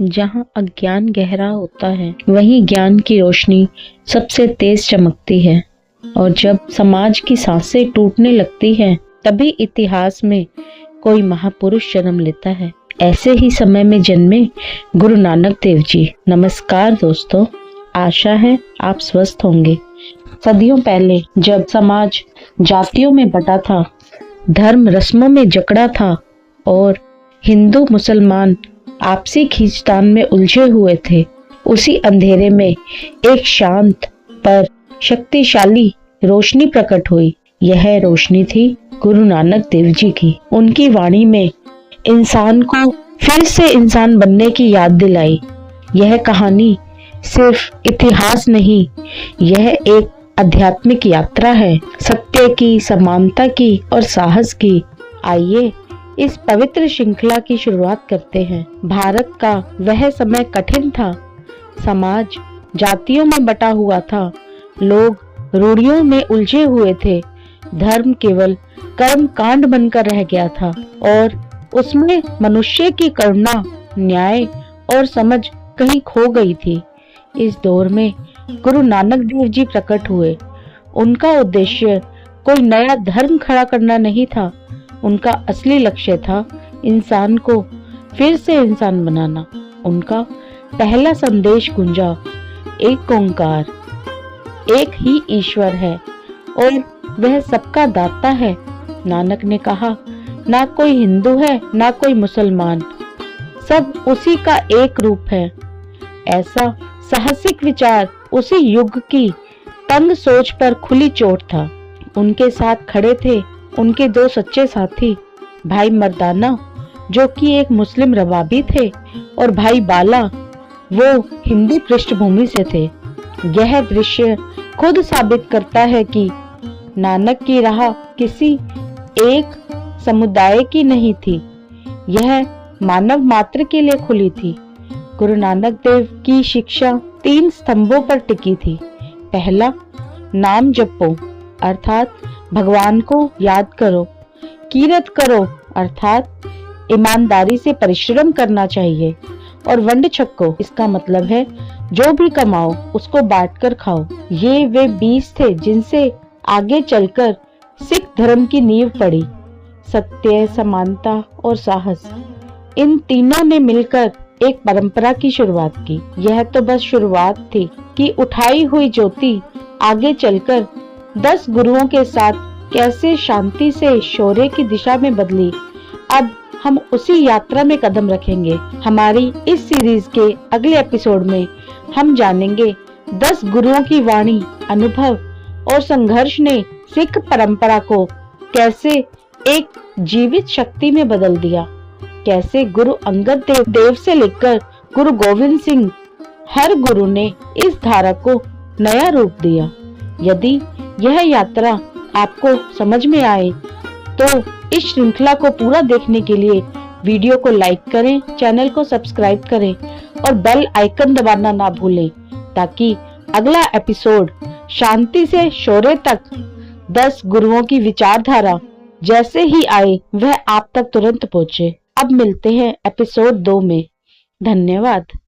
जहाँ अज्ञान गहरा होता है वहीं ज्ञान की रोशनी सबसे तेज चमकती है। और जब समाज की सांसें टूटने लगती हैं तभी इतिहास में कोई महापुरुष जन्म लेता है। ऐसे ही समय में जन्मे गुरु नानक देव जी। नमस्कार दोस्तों, आशा है आप स्वस्थ होंगे। सदियों पहले जब समाज जातियों में बटा था, धर्म रस्मों में जकड़ा था और हिंदू मुसलमान आपसी खींचतान में उलझे हुए थे, उसी अंधेरे में एक शांत पर शक्तिशाली रोशनी प्रकट हुई। यह रोशनी थी गुरु नानक देव जी की। उनकी वाणी में इंसान को फिर से इंसान बनने की याद दिलाई। यह कहानी सिर्फ इतिहास नहीं, यह एक आध्यात्मिक यात्रा है, सत्य की, समानता की और साहस की। आइए इस पवित्र श्रृंखला की शुरुआत करते हैं। भारत का वह समय कठिन था। समाज जातियों में बटा हुआ था, लोग रूढ़ियों में उलझे हुए थे, धर्म केवल कर्म कांड बनकर रह गया था और उसमें मनुष्य की करुणा, न्याय और समझ कहीं खो गई थी। इस दौर में गुरु नानक देव जी प्रकट हुए। उनका उद्देश्य कोई नया धर्म खड़ा करना नहीं था, उनका असली लक्ष्य था इंसान को फिर से इंसान बनाना। उनका पहला संदेश गूंजा, एक ओंकार, एक ही ईश्वर है और वह सबका दाता है। नानक ने कहा, ना कोई हिंदू है ना कोई मुसलमान, सब उसी का एक रूप है। ऐसा साहसिक विचार उसी युग की तंग सोच पर खुली चोट था। उनके साथ खड़े थे उनके दो सच्चे साथी, भाई मर्दाना जो कि एक मुस्लिम रवाबी थे और भाई बाला वो हिंदी पृष्ठभूमि से थे। यह दृश्य खुद साबित करता है कि नानक की राह किसी एक समुदाय की नहीं थी, यह मानव मात्र के लिए खुली थी। गुरु नानक देव की शिक्षा 3 स्तंभों पर टिकी थी। पहला, नाम जपो अर्थात भगवान को याद करो। कीरत करो अर्थात ईमानदारी से परिश्रम करना चाहिए। और वंड छको, इसका मतलब है जो भी कमाओ उसको बांटकर खाओ। ये वे बीज थे जिनसे आगे चलकर सिख धर्म की नींव पड़ी। सत्य, समानता और साहस, इन तीनों ने मिलकर एक परंपरा की शुरुआत की। यह तो बस शुरुआत थी कि उठाई हुई ज्योति आगे चलकर 10 गुरुओं के साथ कैसे शांति से शौर्य की दिशा में बदली। अब हम उसी यात्रा में कदम रखेंगे। हमारी इस सीरीज के अगले एपिसोड में हम जानेंगे 10 गुरुओं की वाणी, अनुभव और संघर्ष ने सिख परंपरा को कैसे एक जीवित शक्ति में बदल दिया। कैसे गुरु अंगद देव से लेकर गुरु गोविंद सिंह, हर गुरु ने इस धारा को नया रूप दिया। यदि यह यात्रा आपको समझ में आए तो इस श्रृंखला को पूरा देखने के लिए वीडियो को लाइक करें, चैनल को सब्सक्राइब करें और बेल आइकन दबाना ना भूलें, ताकि अगला एपिसोड शांति से शौर्य तक 10 गुरुओं की विचारधारा जैसे ही आए वह आप तक तुरंत पहुंचे। अब मिलते हैं एपिसोड 2 में। धन्यवाद।